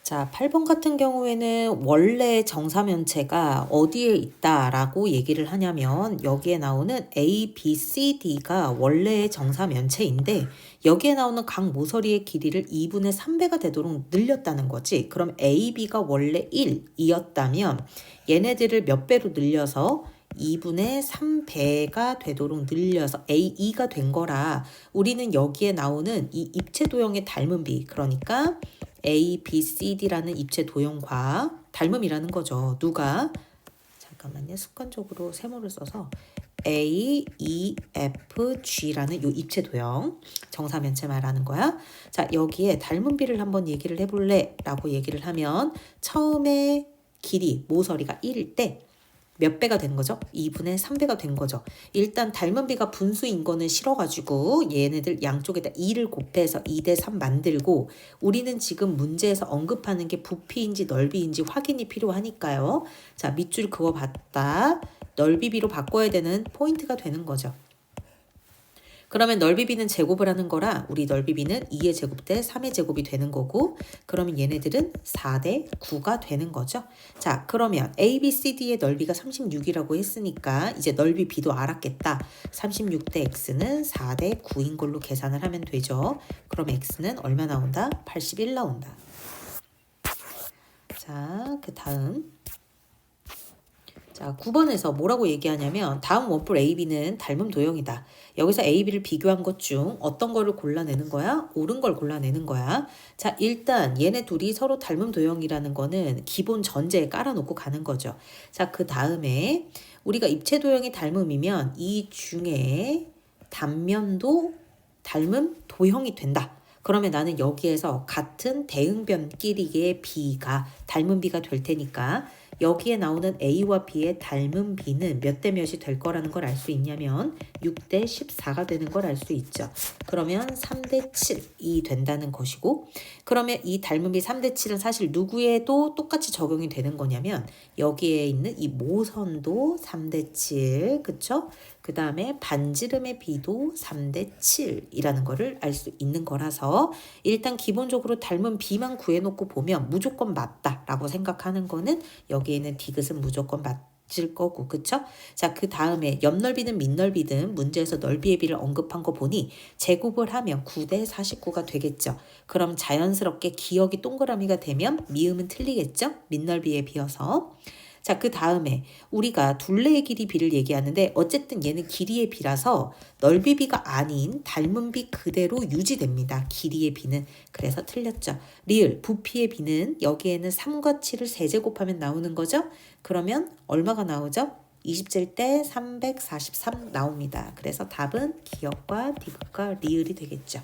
자, 8번 같은 경우에는 원래 정사면체가 어디에 있다라고 얘기를 하냐면 여기에 나오는 A, B, C, D가 원래의 정사면체인데 여기에 나오는 각 모서리의 길이를 2분의 3배가 되도록 늘렸다는 거지. 그럼 A, B가 원래 1이었다면 얘네들을 몇 배로 늘려서 2분의 3배가 되도록 늘려서 A2가 된 거라 우리는 여기에 나오는 이 입체 도형의 닮은 비, 그러니까 A, B, C, D라는 입체 도형과 닮음이라는 거죠. 누가? 잠깐만요. 습관적으로 세모를 써서 A, E, F, G라는 요 입체 도형 정사면체 말하는 거야. 자, 여기에 닮은 비를 한번 얘기를 해볼래? 라고 얘기를 하면 처음에 길이 모서리가 1일 때 몇 배가 된 거죠? 2분의 3배가 된 거죠. 일단 닮은 비가 분수인 거는 싫어가지고 얘네들 양쪽에다 2를 곱해서 2대3 만들고 우리는 지금 문제에서 언급하는 게 부피인지 넓이인지 확인이 필요하니까요. 자, 밑줄 그거 봤다. 넓이비로 바꿔야 되는 포인트가 되는 거죠. 그러면 넓이비는 제곱을 하는 거라 우리 넓이비는 2의 제곱 대 3의 제곱이 되는 거고 그러면 얘네들은 4대 9가 되는 거죠. 자, 그러면 A, B, C, D의 넓이가 36이라고 했으니까 이제 넓이 B도 알았겠다. 36대 X는 4대 9인 걸로 계산을 하면 되죠. 그럼 X는 얼마 나온다? 81 나온다. 자, 그 다음. 자, 9번에서 뭐라고 얘기하냐면 다음 원뿔 AB는 닮음 도형이다. 여기서 AB를 비교한 것 중 어떤 거를 골라내는 거야? 옳은 걸 골라내는 거야. 자, 일단 얘네 둘이 서로 닮음 도형이라는 거는 기본 전제에 깔아놓고 가는 거죠. 자, 그 다음에 우리가 입체 도형이 닮음이면 이 중에 단면도 닮음 도형이 된다. 그러면 나는 여기에서 같은 대응변끼리의 B가 닮은 B가 될 테니까 여기에 나오는 A와 B의 닮은 B는 몇 대 몇이 될 거라는 걸 알 수 있냐면 6대 14가 되는 걸 알 수 있죠. 그러면 3대 7이 된다는 것이고 그러면 이 닮은 B 3대 7은 사실 누구에도 똑같이 적용이 되는 거냐면 여기에 있는 이 모선도 3대 7, 그쵸? 그 다음에 반지름의 B도 3대 7이라는 거를 알 수 있는 거라서 일단 기본적으로 닮은 B만 구해놓고 보면 무조건 맞다라고 생각하는 거는 여기에는 디귿은 무조건 맞을 거고, 그쵸? 자, 그 다음에 옆넓이든 밑넓이든 문제에서 넓이의 비를 언급한 거 보니 제곱을 하면 9대 49가 되겠죠. 그럼 자연스럽게 기억이 동그라미가 되면 미음은 틀리겠죠? 밑넓이에 비어서. 자, 그 다음에 우리가 둘레의 길이 비를 얘기하는데 어쨌든 얘는 길이의 비라서 넓이 비가 아닌 닮은 비 그대로 유지됩니다. 길이의 비는. 그래서 틀렸죠. 리을, 부피의 비는 여기에는 3과 7을 세제곱하면 나오는 거죠. 그러면 얼마가 나오죠? 27대 343 나옵니다. 그래서 답은 기역과 디귿과 리을이 되겠죠.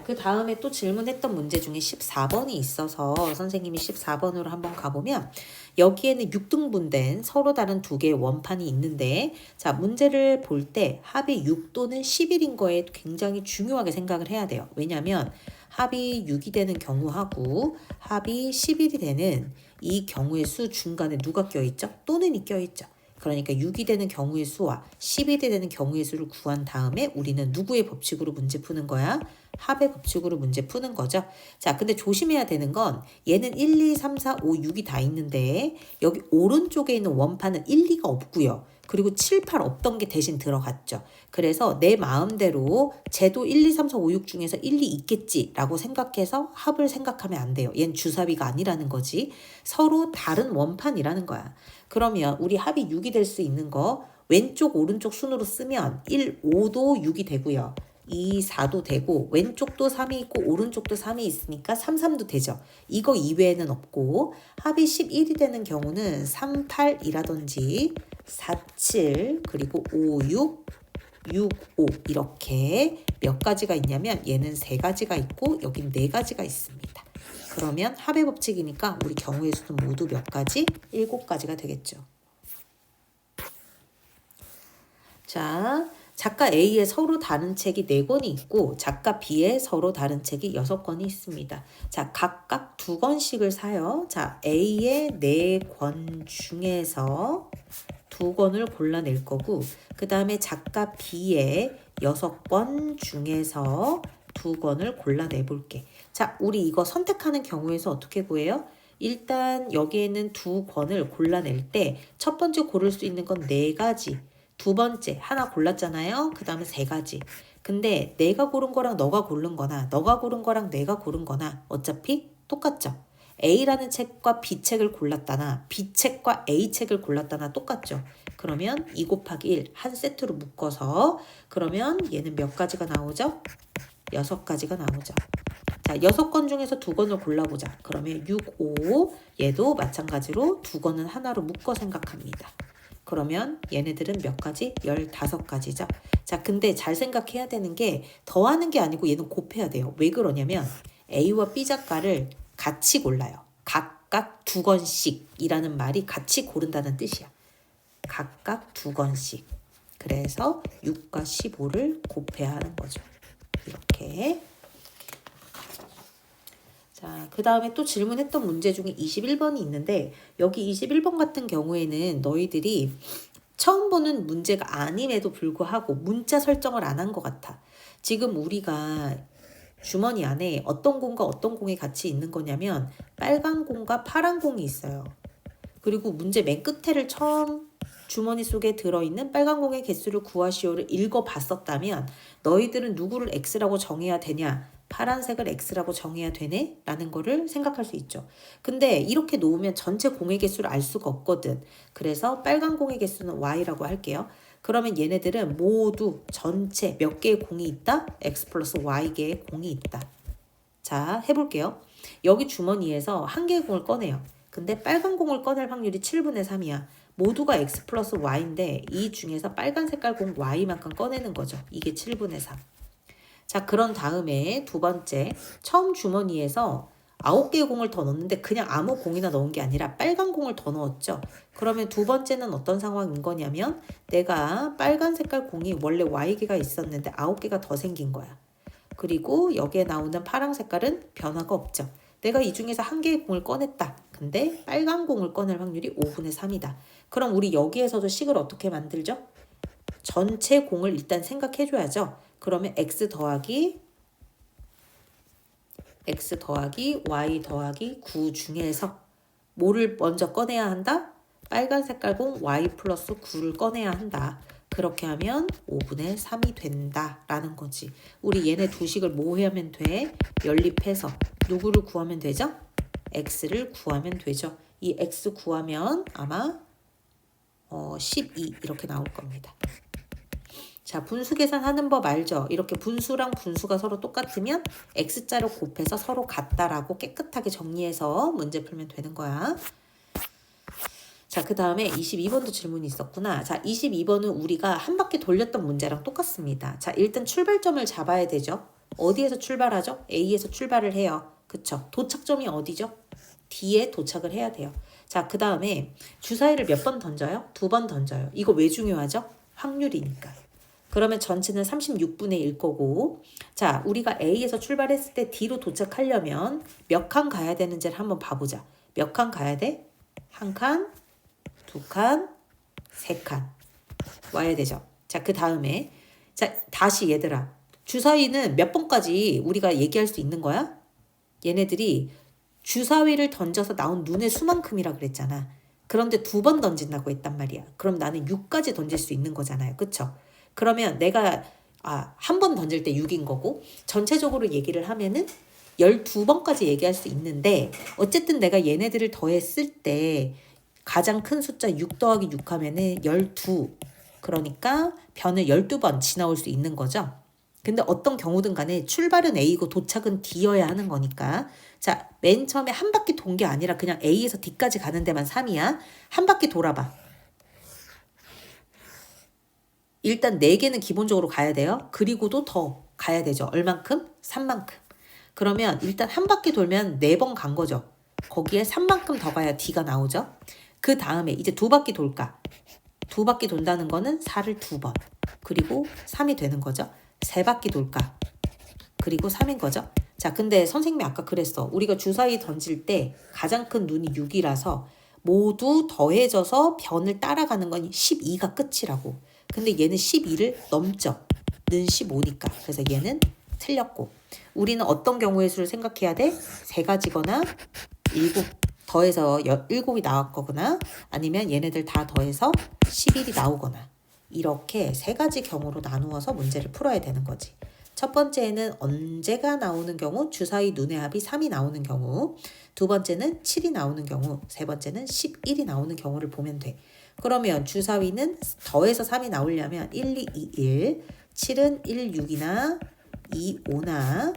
그 다음에 또 질문했던 문제 중에 14번이 있어서 선생님이 14번으로 한번 가보면 여기에는 6등분된 서로 다른 두 개의 원판이 있는데 자, 문제를 볼 때 합이 6 또는 11인 거에 굉장히 중요하게 생각을 해야 돼요. 왜냐하면 합이 6이 되는 경우하고 합이 11이 되는 이 경우의 수 중간에 누가 껴있죠? 또는이 껴있죠. 그러니까 6이 되는 경우의 수와 10이 되는 경우의 수를 구한 다음에 우리는 누구의 법칙으로 문제 푸는 거야? 합의 법칙으로 문제 푸는 거죠. 자, 근데 조심해야 되는 건 얘는 1, 2, 3, 4, 5, 6이 다 있는데 여기 오른쪽에 있는 원판은 1, 2가 없고요. 그리고 7, 8 없던 게 대신 들어갔죠. 그래서 내 마음대로 쟤도 1, 2, 3, 4, 5, 6 중에서 1, 2 있겠지라고 생각해서 합을 생각하면 안 돼요. 얘는 주사비가 아니라는 거지. 서로 다른 원판이라는 거야. 그러면 우리 합이 6이 될 수 있는 거 왼쪽 오른쪽 순으로 쓰면 1, 5도 6이 되고요. 2, 4도 되고 왼쪽도 3이 있고 오른쪽도 3이 있으니까 3, 3도 되죠. 이거 이외에는 없고 합이 11이 되는 경우는 3, 8이라든지 4, 7 그리고 5, 6, 6, 5 이렇게 몇 가지가 있냐면 얘는 3가지가 있고 여긴 4가지가 있습니다. 그러면 합의 법칙이니까 우리 경우의 수는 모두 몇 가지? 7가지가 되겠죠. 자, 작가 A의 서로 다른 책이 4권이 있고 작가 B의 서로 다른 책이 6권이 있습니다. 자, 각각 2권씩을 사요. 자, A의 4권 중에서 2권을 골라낼 거고 그 다음에 작가 B의 6권 중에서 두 건을 골라내 볼게. 자, 우리 이거 선택하는 경우에서 어떻게 구해요? 일단 여기에는 두 권을 골라낼 때 첫 번째 고를 수 있는 건 네 가지. 두 번째 하나 골랐잖아요. 그 다음에 세 가지. 근데 내가 고른 거랑 너가 고른 거나 너가 고른 거랑 내가 고른 거나 어차피 똑같죠. A라는 책과 B 책을 골랐다나 B 책과 A 책을 골랐다나 똑같죠. 그러면 2 곱하기 1 한 세트로 묶어서 그러면 얘는 몇 가지가 나오죠? 6가지가 나오죠. 자, 6건 중에서 2건을 골라보자. 그러면 6, 5 얘도 마찬가지로 2건은 하나로 묶어 생각합니다. 그러면 얘네들은 몇 가지? 15가지죠. 자, 근데 잘 생각해야 되는 게 더하는 게 아니고 얘는 곱해야 돼요. 왜 그러냐면 A와 B 작가를 같이 골라요. 각각 2건씩이라는 말이 같이 고른다는 뜻이야. 각각 2건씩. 그래서 6과 15를 곱해야 하는 거죠. 이렇게. 자, 그 다음에 또 질문했던 문제 중에 21번이 있는데 여기 21번 같은 경우에는 너희들이 처음 보는 문제가 아님에도 불구하고 문자 설정을 안 한 것 같아. 지금 우리가 주머니 안에 어떤 공과 어떤 공이 같이 있는 거냐면 빨간 공과 파란 공이 있어요. 그리고 문제 맨 끝에를 처음 주머니 속에 들어있는 빨간 공의 개수를 구하시오를 읽어봤었다면 너희들은 누구를 X라고 정해야 되냐? 파란색을 X라고 정해야 되네? 라는 거를 생각할 수 있죠. 근데 이렇게 놓으면 전체 공의 개수를 알 수가 없거든. 그래서 빨간 공의 개수는 Y라고 할게요. 그러면 얘네들은 모두 전체 몇 개의 공이 있다? X 플러스 Y 개의 공이 있다. 자, 해볼게요. 여기 주머니에서 한 개의 공을 꺼내요. 근데 빨간 공을 꺼낼 확률이 7분의 3이야. 모두가 X 플러스 Y인데 이 중에서 빨간 색깔 공 Y만큼 꺼내는 거죠. 이게 7분의 3. 자, 그런 다음에 두 번째, 처음 주머니에서 9개의 공을 더 넣었는데 그냥 아무 공이나 넣은 게 아니라 빨간 공을 더 넣었죠. 그러면 두 번째는 어떤 상황인 거냐면 내가 빨간 색깔 공이 원래 Y개가 있었는데 9개가 더 생긴 거야. 그리고 여기에 나오는 파란 색깔은 변화가 없죠. 내가 이 중에서 한 개의 공을 꺼냈다. 근데 빨간 공을 꺼낼 확률이 5분의 3이다. 그럼 우리 여기에서도 식을 어떻게 만들죠? 전체 공을 일단 생각해 줘야죠. 그러면 x 더하기 y 더하기 9 중에서 뭐를 먼저 꺼내야 한다? 빨간 색깔 공 y 플러스 9를 꺼내야 한다. 그렇게 하면 5분의 3이 된다라는 거지. 우리 얘네 두 식을 뭐 하면 돼? 연립해서 누구를 구하면 되죠? x를 구하면 되죠. 이 x 구하면 아마 12 이렇게 나올 겁니다. 자, 분수 계산하는 법 알죠? 이렇게 분수랑 분수가 서로 똑같으면 x자로 곱해서 서로 같다라고 깨끗하게 정리해서 문제 풀면 되는 거야. 자, 그 다음에 22번도 질문이 있었구나. 자, 22번은 우리가 한 바퀴 돌렸던 문제랑 똑같습니다. 자, 일단 출발점을 잡아야 되죠. 어디에서 출발하죠? A에서 출발을 해요. 그쵸? 도착점이 어디죠? D에 도착을 해야 돼요. 자, 그 다음에 주사위를 몇 번 던져요? 2번 던져요. 이거 왜 중요하죠? 확률이니까. 그러면 전체는 36분의 1 거고, 자, 우리가 A에서 출발했을 때 D로 도착하려면 몇 칸 가야 되는지를 한번 봐보자. 몇 칸 가야 돼? 한 칸, 두 칸, 세 칸 와야 되죠. 자, 그 다음에 자, 다시 얘들아, 주사위는 몇 번까지 우리가 얘기할 수 있는 거야? 얘네들이 주사위를 던져서 나온 눈의 수만큼이라 그랬잖아. 그런데 2번 던진다고 했단 말이야. 그럼 나는 6까지 던질 수 있는 거잖아요. 그쵸? 그러면 내가 한 번 던질 때 6인 거고 전체적으로 얘기를 하면은 12번까지 얘기할 수 있는데 어쨌든 내가 얘네들을 더했을 때 가장 큰 숫자 6 더하기 6 하면은 12. 그러니까 변을 12번 지나올 수 있는 거죠. 근데 어떤 경우든 간에 출발은 A고 도착은 D여야 하는 거니까. 자, 맨 처음에 한 바퀴 돈 게 아니라 그냥 A에서 D까지 가는 데만 3이야. 한 바퀴 돌아봐. 일단 4개는 기본적으로 가야 돼요. 그리고도 더 가야 되죠. 얼만큼? 3만큼. 그러면 일단 한 바퀴 돌면 4번 간 거죠. 거기에 3만큼 더 가야 D가 나오죠. 그 다음에 이제 2바퀴 돌까? 2바퀴 돈다는 거는 4를 2번. 그리고 3이 되는 거죠. 3바퀴 돌까? 그리고 3인 거죠. 자, 근데 선생님이 아까 그랬어. 우리가 주사위 던질 때 가장 큰 눈이 6이라서 모두 더해져서 변을 따라가는 건 12가 끝이라고. 근데 얘는 12를 넘죠. 는 15니까. 그래서 얘는 틀렸고. 우리는 어떤 경우의 수를 생각해야 돼? 세 가지거나 일곱 더해서 7이 나왔거나 아니면 얘네들 다 더해서 11이 나오거나 이렇게 세 가지 경우로 나누어서 문제를 풀어야 되는 거지. 첫 번째는 언제가 나오는 경우, 주사위 눈의 합이 3이 나오는 경우, 두 번째는 7이 나오는 경우, 세 번째는 11이 나오는 경우를 보면 돼. 그러면 주사위는 더해서 3이 나오려면 1, 2, 2, 1, 7은 1, 6이나 2, 5나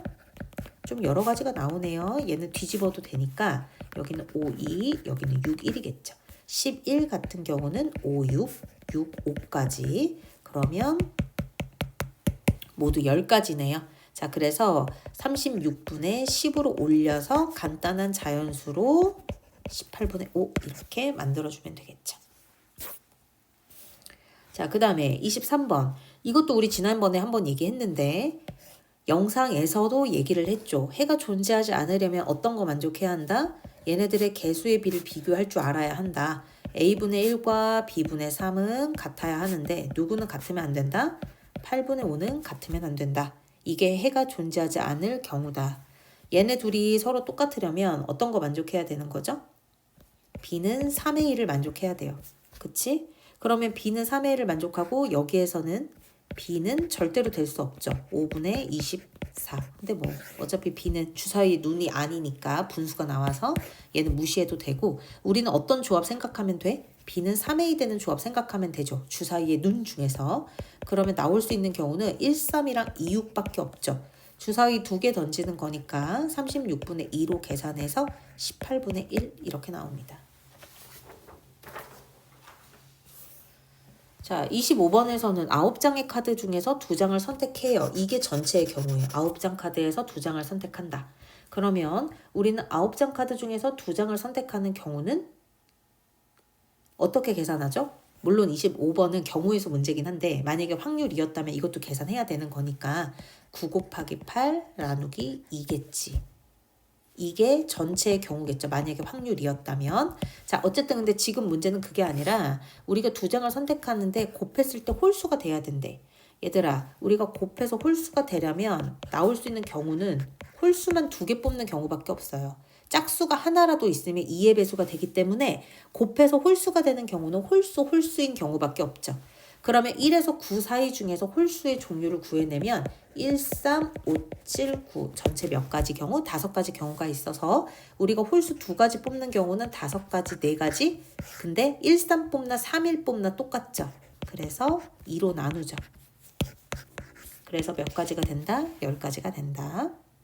좀 여러 가지가 나오네요. 얘는 뒤집어도 되니까 여기는 5, 2, 여기는 6, 1이겠죠. 11 같은 경우는 5, 6, 6, 5까지. 그러면 모두 10가지네요. 자, 그래서 36분의 10으로 올려서 간단한 자연수로 18분의 5 이렇게 만들어주면 되겠죠. 자, 그 다음에 23번. 이것도 우리 지난번에 한번 얘기했는데 영상에서도 얘기를 했죠. 해가 존재하지 않으려면 어떤 거 만족해야 한다? 얘네들의 개수의 비를 비교할 줄 알아야 한다. A분의 1과 B분의 3은 같아야 하는데 누구는 같으면 안 된다? 8분의 5는 같으면 안 된다. 이게 해가 존재하지 않을 경우다. 얘네 둘이 서로 똑같으려면 어떤 거 만족해야 되는 거죠? B는 3의 1을 만족해야 돼요. 그치? 그러면 B는 3의 1을 만족하고 여기에서는 B는 절대로 될 수 없죠. 5분의 24. 근데 뭐 어차피 B는 주사위 눈이 아니니까 분수가 나와서 얘는 무시해도 되고 우리는 어떤 조합 생각하면 돼? B는 3의 2 되는 조합 생각하면 되죠. 주사위의 눈 중에서. 그러면 나올 수 있는 경우는 1, 3이랑 2, 6밖에 없죠. 주사위 2개 던지는 거니까 36분의 2로 계산해서 18분의 1 이렇게 나옵니다. 자, 25번에서는 9장의 카드 중에서 2장을 선택해요. 이게 전체의 경우예요. 9장 카드에서 2장을 선택한다. 그러면 우리는 9장 카드 중에서 2장을 선택하는 경우는 어떻게 계산하죠? 물론 25번은 경우의 수 문제긴 한데 만약에 확률이었다면 이것도 계산해야 되는 거니까 9 곱하기 8 나누기 2겠지. 이게 전체의 경우겠죠. 만약에 확률이었다면. 자, 어쨌든 근데 지금 문제는 그게 아니라 우리가 2장을 선택하는데 곱했을 때 홀수가 돼야 된대. 얘들아, 우리가 곱해서 홀수가 되려면 나올 수 있는 경우는 홀수만 2개 뽑는 경우밖에 없어요. 짝수가 하나라도 있으면 2의 배수가 되기 때문에 곱해서 홀수가 되는 경우는 홀수인 경우밖에 없죠. 그러면 1에서 9 사이 중에서 홀수의 종류를 구해내면 1, 3, 5, 7, 9 전체 몇 가지 경우? 5가지 경우가 있어서 우리가 홀수 2가지 뽑는 경우는 5가지, 4가지. 근데 1, 3 뽑나 3, 1 뽑나 똑같죠. 그래서 2로 나누죠. 그래서 몇 가지가 된다? 10가지가 된다.